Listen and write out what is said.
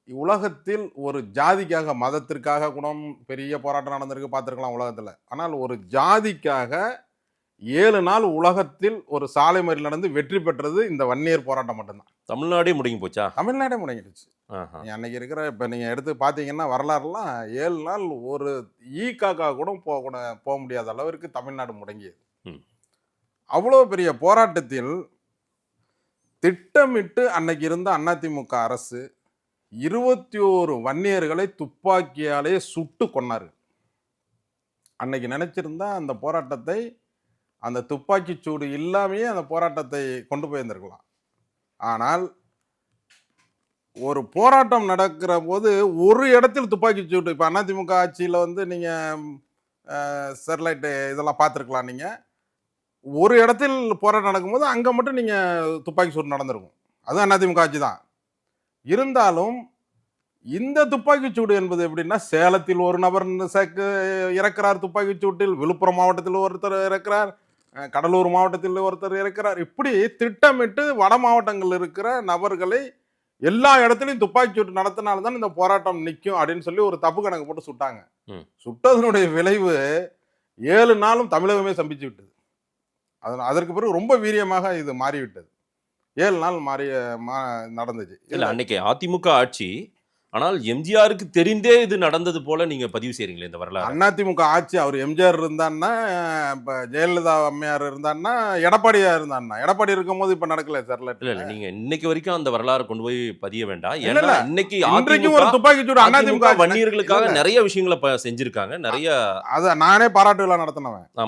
உலகத்தில் ஒரு ஜாதிக்காக, மதத்திற்காக கூட பெரிய போராட்டம் நடந்திருக்கு பார்த்துருக்கலாம் உலகத்துல. ஆனால் ஒரு ஜாதிக்காக 7 நாள் உலகத்தில் ஒரு சாலை மறியல் நடந்து வெற்றி பெற்றது இந்த வன்னியர் போராட்டம் மட்டும்தான். தமிழ்நாடே முடங்கி போச்சா? தமிழ்நாடே முடங்கிடுச்சு. ஆஹா. அன்னைக்கு இருக்கிற இப்ப நீங்க எடுத்து பார்த்தீங்கன்னா வரலாறுலாம் 7 நாள் ஒரு காக்கா கூட போக முடியாத அளவிற்கு தமிழ்நாடு முடங்கியது. ம். அவ்வளோ பெரிய போராட்டத்தில் திட்டமிட்டு அன்னைக்கு இருந்த அதிமுக அரசு 21 வன்னியர்களை துப்பாக்கியாலே சுட்டு கொன்னாரு. அன்னைக்கு நினைச்சிருந்தா அந்த போராட்டத்தை அந்த துப்பாக்கி சூடு இல்லாமையே அந்த போராட்டத்தை கொண்டு போயிருந்திருக்கலாம். ஆனால் ஒரு போராட்டம் நடக்கிற போது ஒரு இடத்தில் துப்பாக்கி சூடு, இப்போ அதிமுக ஆட்சியில் வந்து நீங்கள் ஸ்டெர்லைட்டு இதெல்லாம் பார்த்துருக்கலாம். நீங்கள் ஒரு இடத்தில் போராட்டம் நடக்கும்போது அங்கே மட்டும் நீங்கள் துப்பாக்கி சூடு நடந்திருக்கும். அதுவும் அதிமுக ஆட்சி தான். இருந்தாலும் இந்த துப்பாக்கி சூடு என்பது எப்படின்னா, சேலத்தில் ஒரு நபர் இறக்கிறார் துப்பாக்கி சூட்டில், விழுப்புரம் மாவட்டத்தில் ஒருத்தர் இறக்கிறார், கடலூர் மாவட்டத்தில் ஒருத்தர் இறக்கிறார். இப்படி திட்டமிட்டு வட மாவட்டங்கள் இருக்கிற நபர்களை எல்லா இடத்துலையும் துப்பாக்கி சூட்டு நடத்தினால்தான் இந்த போராட்டம் நிற்கும் அப்படின்னு சொல்லி ஒரு தப்பு கணக்கு போட்டு சுட்டாங்க. சுட்டதனுடைய விளைவு 7 நாளும் தமிழகமே சம்பிச்சு விட்டது. அதற்கு பிறகு ரொம்ப வீரியமாக இது மாறிவிட்டது. 7 நாள் நடந்துச்சு. இல்ல அன்னைக்கு அதிமுக ஆட்சி, ஆனால் எம்ஜிஆருக்கு தெரிந்தே இது நடந்தது போல நீங்க பதிவு செய்றீங்களே இந்த வரலாறு. அதிமுக ஆட்சி, அவர் எம்ஜிஆர் இருந்தான்னா, இப்ப ஜெயலலிதா அம்மையார் இருந்தான்னா, எடப்பாடியா இருந்தான்னா, எடப்பாடி இருக்கும்போது இப்ப நடக்கல சார். இல்ல நீங்க இன்னைக்கு வரைக்கும் அந்த வரலாறு கொண்டு போய் பதிய வேண்டாம். இல்ல, ஏன்னா இல்ல. இன்னைக்கு இன்றைக்கும் ஒரு துப்பாக்கி சூடு அதிமுக அதிமுக வன்னியர்களுக்காக நிறைய விஷயங்களை செஞ்சிருக்காங்க. நிறைய அத நானே பாராட்டு விழா நடத்தினவன். ஆமா.